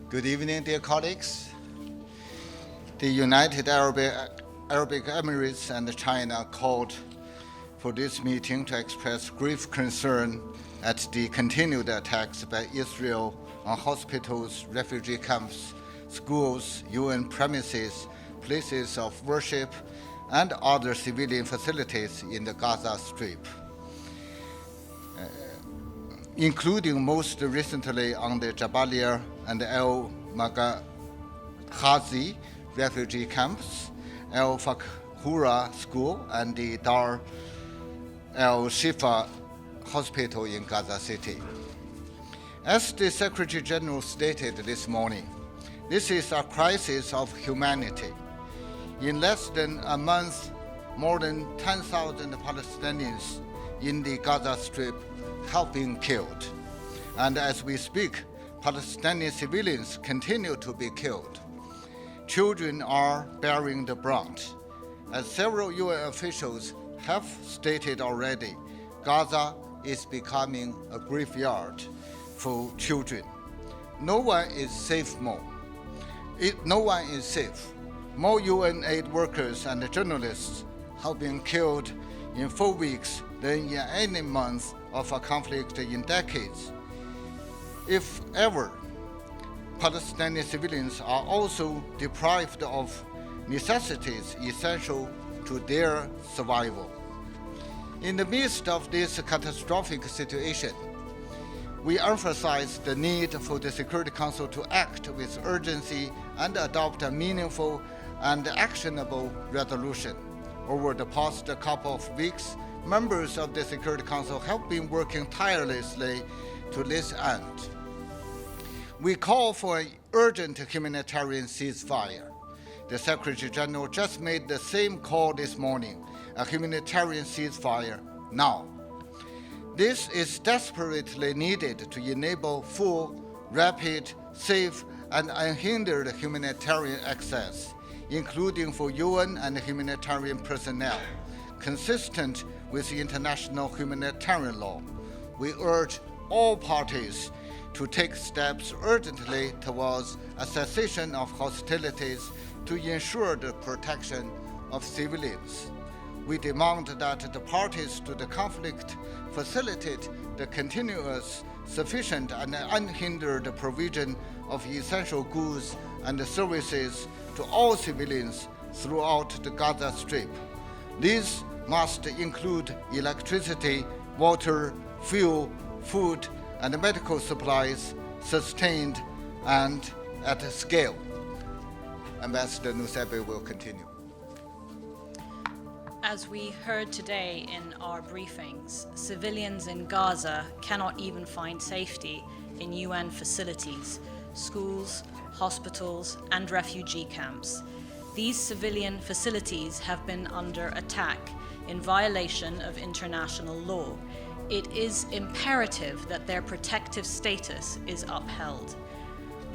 Good evening, dear colleagues. The United Arab Emirates and China called for this meeting to express grave concern at the continued attacks by Israel on hospitals, refugee camps, schools, UN premises, places of worship, and other civilian facilities in the Gaza Strip, including most recently on the Jabalia and El Maghazi refugee camps, El Fakhura School, and the Dar el-Shifa Hospital in Gaza City. As the Secretary General stated this morning, this is a crisis of humanity. In less than a month, more than 10,000 Palestinians in the Gaza Strip have been killed. And as we speak, Palestinian civilians continue to be killed. Children are bearing the brunt. As several UN officials have stated already, Gaza is becoming a graveyard for children. No one is safe more. No one is safe. More UN aid workers and journalists have been killed in 4 weeks than in any month of a conflict in decades. If ever, Palestinian civilians are also deprived of necessities essential to their survival. In the midst of this catastrophic situation, we emphasize the need for the Security Council to act with urgency and adopt a meaningful and actionable resolution. Over the past couple of weeks, members of the Security Council have been working tirelessly to this end. We call for an urgent humanitarian ceasefire. The Secretary General just made the same call this morning, a humanitarian ceasefire now. This is desperately needed to enable full, rapid, safe, and unhindered humanitarian access, including for UN and humanitarian personnel, consistent with international humanitarian law. We urge all parties to take steps urgently towards a cessation of hostilities to ensure the protection of civilians. We demand that the parties to the conflict facilitate the continuous, sufficient, and unhindered provision of essential goods and services to all civilians throughout the Gaza Strip. These must include electricity, water, fuel, food, and medical supplies sustained and at scale. Ambassador Nusseibeh will continue. As we heard today in our briefings, civilians in Gaza cannot even find safety in UN facilities, schools, hospitals, and refugee camps. These civilian facilities have been under attack in violation of international law. It is imperative that their protective status is upheld.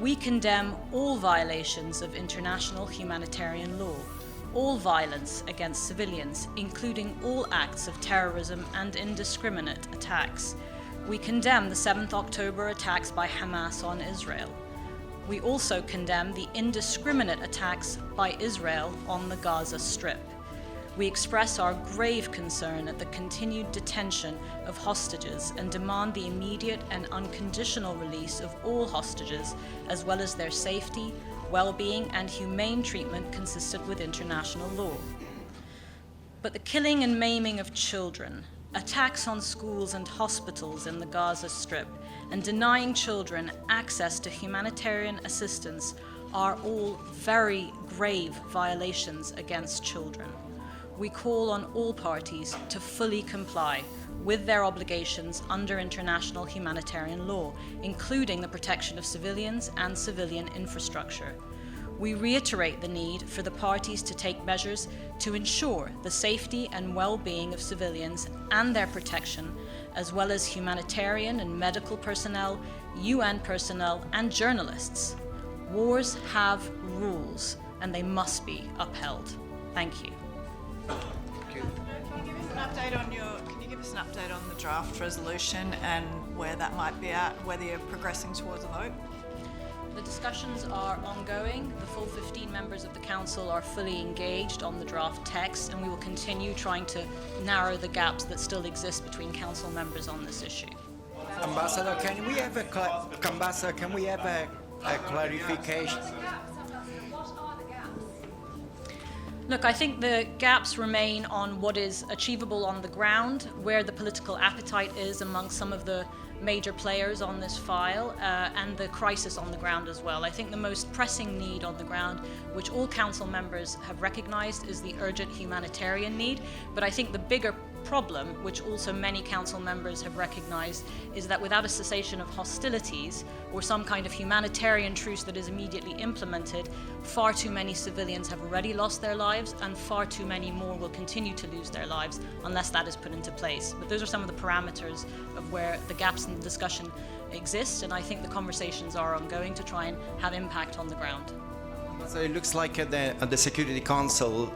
We condemn all violations of international humanitarian law, all violence against civilians, including all acts of terrorism and indiscriminate attacks. We condemn the 7th October attacks by Hamas on Israel. We also condemn the indiscriminate attacks by Israel on the Gaza Strip. We express our grave concern at the continued detention of hostages and demand the immediate and unconditional release of all hostages, as well as their safety, well-being, and humane treatment consistent with international law. But the killing and maiming of children, attacks on schools and hospitals in the Gaza Strip, and denying children access to humanitarian assistance are all very grave violations against children. We call on all parties to fully comply with their obligations under international humanitarian law, including the protection of civilians and civilian infrastructure. We reiterate the need for the parties to take measures to ensure the safety and well-being of civilians and their protection, as well as humanitarian and medical personnel, UN personnel, and journalists. Wars have rules, and they must be upheld. Thank you. Thank you. Can you give us an update on the draft resolution and where that might be at, whether you're progressing towards a vote? The discussions are ongoing. The full 15 members of the Council are fully engaged on the draft text, and we will continue trying to narrow the gaps that still exist between Council members on this issue. Ambassador, can we have a clarification? Look, I think the gaps remain on what is achievable on the ground, where the political appetite is among some of the major players on this file, and the crisis on the ground as well. I think the most pressing need on the ground, which all Council members have recognized, is the urgent humanitarian need. But I think the bigger problem, which also many Council members have recognized, is that without a cessation of hostilities or some kind of humanitarian truce that is immediately implemented, far too many civilians have already lost their lives, and far too many more will continue to lose their lives unless that is put into place. But those are some of the parameters of where the gaps in the discussion exist, and I think the conversations are ongoing to try and have impact on the ground. So it looks like at the Security Council,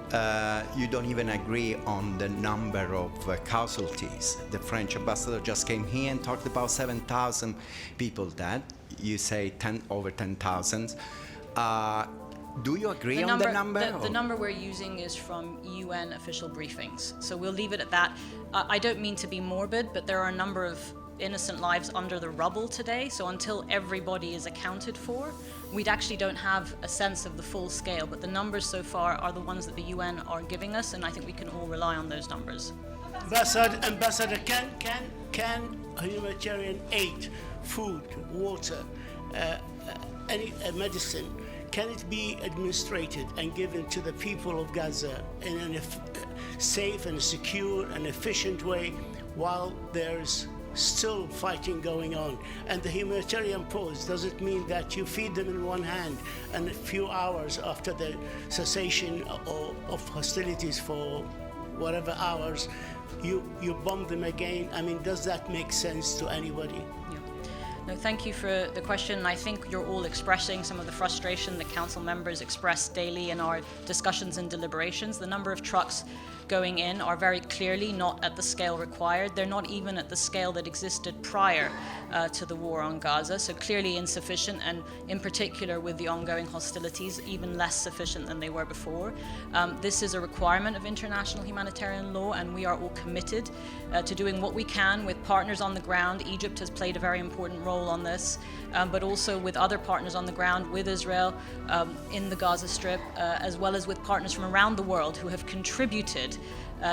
you don't even agree on the number of casualties. The French ambassador just came here and talked about 7,000 people dead. You say over 10,000. Do you agree on the number? The number we're using is from UN official briefings. So we'll leave it at that. I don't mean to be morbid, but there are a number of innocent lives under the rubble today. So until everybody is accounted for, we actually don't have a sense of the full scale. But the numbers so far are the ones that the UN are giving us, and I think we can all rely on those numbers. Ambassador, can humanitarian aid, food, water, any medicine, can it be administrated and given to the people of Gaza in a safe and secure and efficient way while there's still fighting going on? And the humanitarian pause, does it mean that you feed them in one hand and a few hours after the cessation of hostilities for whatever hours, you bomb them again? I mean, does that make sense to anybody? No, thank you for the question. I think you're all expressing some of the frustration that Council members express daily in our discussions and deliberations. The number of trucks going in are very clearly not at the scale required. They're not even at the scale that existed prior to the war on Gaza, so clearly insufficient, and in particular with the ongoing hostilities, even less sufficient than they were before. This is a requirement of international humanitarian law, and we are all committed to doing what we can with partners on the ground. Egypt has played a very important role on this, but also with other partners on the ground, with Israel in the Gaza Strip, as well as with partners from around the world who have contributed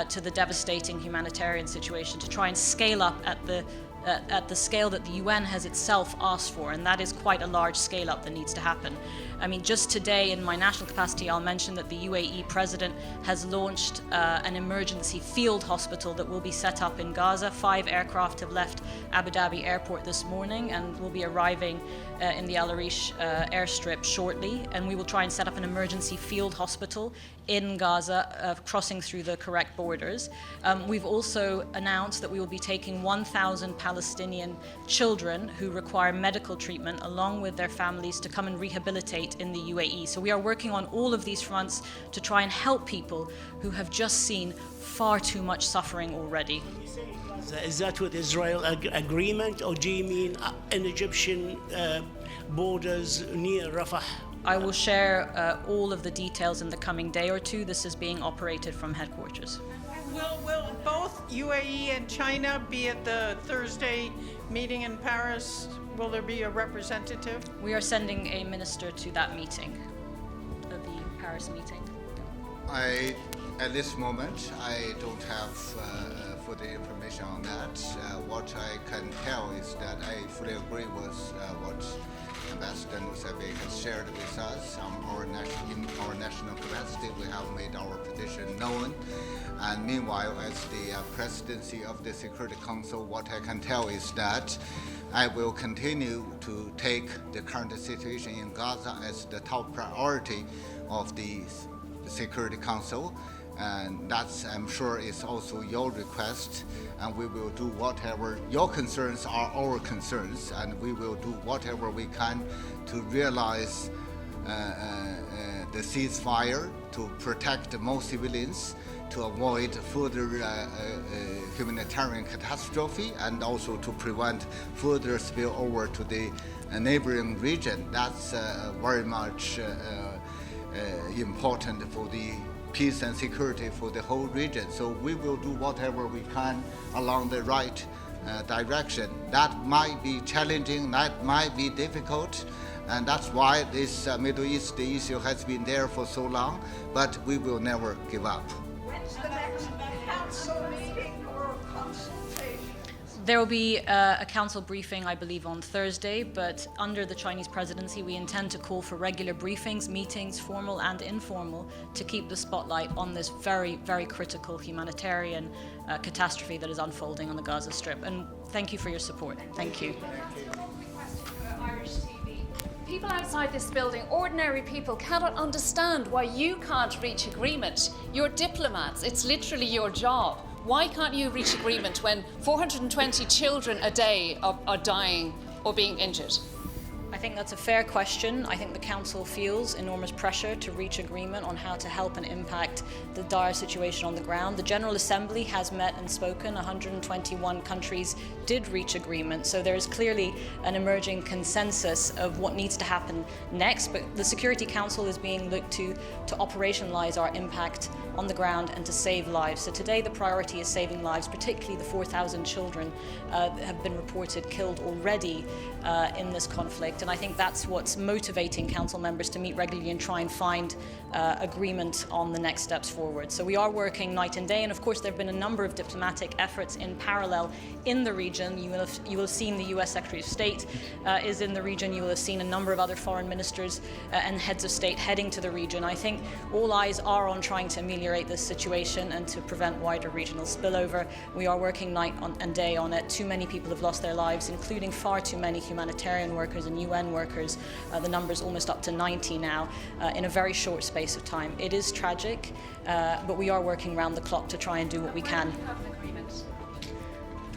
to the devastating humanitarian situation to try and scale up at the scale that the UN has itself asked for, and that is quite a large scale up that needs to happen. I mean, just today in my national capacity, I'll mention that the UAE president has launched an emergency field hospital that will be set up in Gaza. 5 aircraft have left Abu Dhabi airport this morning and will be arriving in the Al Arish airstrip shortly, and we will try and set up an emergency field hospital in Gaza, crossing through the correct borders. We've also announced that we will be taking 1,000 Palestinian children who require medical treatment along with their families to come and rehabilitate in the UAE. So we are working on all of these fronts to try and help people who have just seen far too much suffering already. Is that with Israel agreement, or do you mean in Egyptian borders near Rafah? I will share all of the details in the coming day or two. This is being operated from headquarters. Will both UAE and China be at the Thursday meeting in Paris? Will there be a representative? We are sending a minister to that meeting, the Paris meeting. At this moment, I don't have further information on that. What I can tell is that I fully agree with what Ambassador Nusaybeh has shared with us. In our national capacity, we have made our position known. And meanwhile, as the presidency of the Security Council, what I can tell is that I will continue to take the current situation in Gaza as the top priority of the Security Council. And that's, I'm sure, is also your request, and we will do whatever your concerns are our concerns, and we will do whatever we can to realize the ceasefire, to protect more civilians, to avoid further humanitarian catastrophe and also to prevent further spillover to the neighboring region. That's very much important for the peace and security for the whole region. So we will do whatever we can along the right direction. That might be challenging, that might be difficult, and that's why this Middle East issue has been there for so long, but we will never give up. When's the next council meeting or consultation? There will be a council briefing, I believe, on Thursday, but under the Chinese presidency, we intend to call for regular briefings, meetings, formal and informal, to keep the spotlight on this very, very critical humanitarian catastrophe that is unfolding on the Gaza Strip. And thank you for your support. Thank you. Irish TV. People outside this building, ordinary people, cannot understand why you can't reach agreement. You're diplomats. It's literally your job. Why can't you reach agreement when 420 children a day are dying or being injured? I think that's a fair question. I think the Council feels enormous pressure to reach agreement on how to help and impact the dire situation on the ground. The General Assembly has met and spoken. 121 countries did reach agreement. So there is clearly an emerging consensus of what needs to happen next. But the Security Council is being looked to operationalize our impact on the ground and to save lives. So today the priority is saving lives, particularly the 4,000 children that have been reported killed already in this conflict. And I think that's what's motivating council members to meet regularly and try and find agreement on the next steps forward. So we are working night and day, and of course there have been a number of diplomatic efforts in parallel in the region. You will have seen the US Secretary of State is in the region. You will have seen a number of other foreign ministers and heads of state heading to the region. I think all eyes are on trying to ameliorate this situation and to prevent wider regional spillover. We are working night and day on it. Too many people have lost their lives, including far too many humanitarian workers and UN workers. The number's almost up to 90 now in a very short space of time. It is tragic, but we are working round the clock to try and do what we can.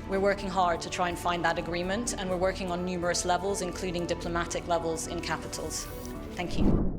We're working hard to try and find that agreement, and we're working on numerous levels, including diplomatic levels in capitals. Thank you.